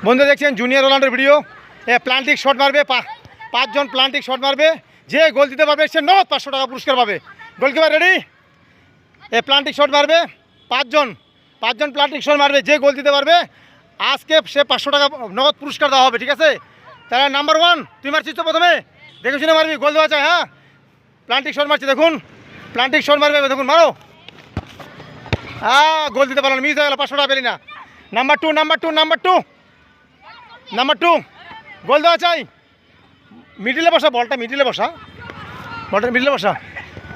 বন্ধু দেখছেন জুনিয়র রোনাল্ডোর ভিডিও। প্লান্টিক শট মারবে, 5 জন প্লান্টিক শট মারবে, যে গোল দিতে পারবে সে নগদ 500 টাকা পুরস্কার পাবে। Goalkeeper ready? প্লান্টিক শট মারবে 5 জন প্লান্টিক শট মারবে, যে গোল দিতে পারবে আজকে সে 500 টাকা নগদ পুরস্কার দেওয়া হবে, ঠিক আছে? তাহলে নাম্বার 1 তুই মারছিস তো, প্রথমে দেখে শুনে মারবি, গোল দেওয়া চাই। হ্যাঁ, প্লান্টিক শট মারছে, দেখুন প্লান্টিক শট মারবে, দেখুন মারো। হ্যাঁ, গোল দিতে পারলো না, মিস হয়ে গেল, 500 টাকা পেলি না। নাম্বার টু গোল দেওয়া চাই। মিডিলে বসা, বলটা মিডিলে বসা,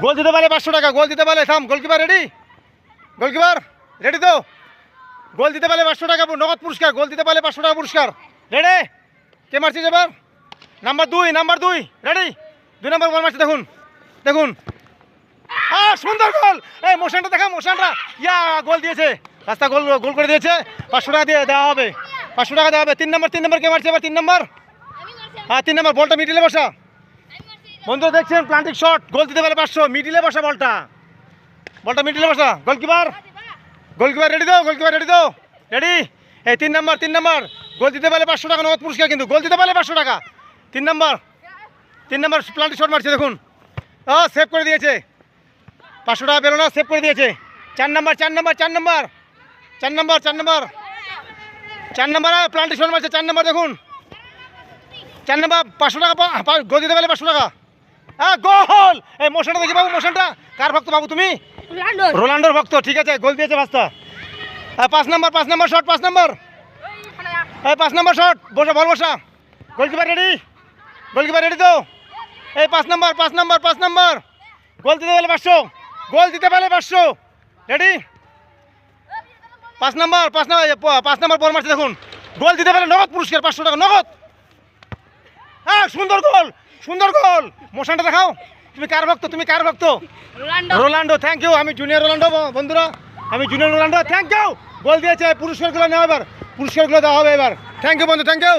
গোল দিতে পারলে 500 টাকা, গোল দিতে পারলে। থাম, গোলকিপার রেডি? গোলকিপার রেডি তো? গোল দিতে পারলে 500 টাকা নগদ পুরস্কার, গোল দিতে পারলে 500 টাকা পুরস্কার। রেডি? কে মারছিস এবার? Number 2 ready? 2 নম্বর বল মারছে, দেখুন। সুন্দর গোল! এই মোশনটা দেখা, মোশনটা, ইয়া গোল দিয়েছে, রাস্তা গোল করে দিয়েছে। 500 টাকা দিয়ে দেওয়া হবে, 500 টাকা দেওয়া হবে। 3 নম্বর কে মারছে এবার? 3 নম্বর, হ্যাঁ 3 নম্বর, বলটা মিডিলে বসা। বন্ধু দেখছেন প্লান্টিক শট, গোল দিতে পারে 500, মিডিলে বসা, বলটা মিডিলে বসা। গোলকিপার রেডি তো? রেডি? এই 3 নম্বর গোল দিতে পারলে 500 টাকা নগদ পুরস্কার, কিন্তু গোল দিতে পারলে 500 টাকা। 3 নম্বর প্লান্টিক শট মারছে, দেখুন, সেভ করে দিয়েছে, 500 টাকা পেলো না, সেভ করে দিয়েছে। 4 নম্বর প্লান্টিক শট মারছে, 4 নম্বর, দেখুন 4 নম্বর, 500 টাকা গোল দিতে পারলে 500 টাকা। হ্যাঁ, গোল! এই মোশনটা দেখি বাবু, মোশনটা কার ভক্ত বাবু তুমি? রোনাল্ডোর ভক্ত, ঠিক আছে, গোল দিয়েছে পাঁচটা। 5 নম্বর শট, 5 নম্বর শট, বল বসা। গোলকিপার রেডি তো? এই 5 নম্বর গোল দিতে পারলে 500, রেডি? 5 নম্বর বল মারছে, দেখুন, গোল দিতে পারলে নগদ পুরস্কার 500 টাকা নগদ। হ্যাঁ, সুন্দর গোল। মোশনটা দেখাও, তুমি কার ভক্ত? রোনাল্ডো। থ্যাংক ইউ, আমি জুনিয়র রোনাল্ডো বন্ধুরা, থ্যাংক ইউ। গোল দিয়েছে, পুরস্কারগুলো নেওয়া, এবার পুরস্কারগুলো দেওয়া হবে এবার। থ্যাংক ইউ বন্ধু, থ্যাংক ইউ।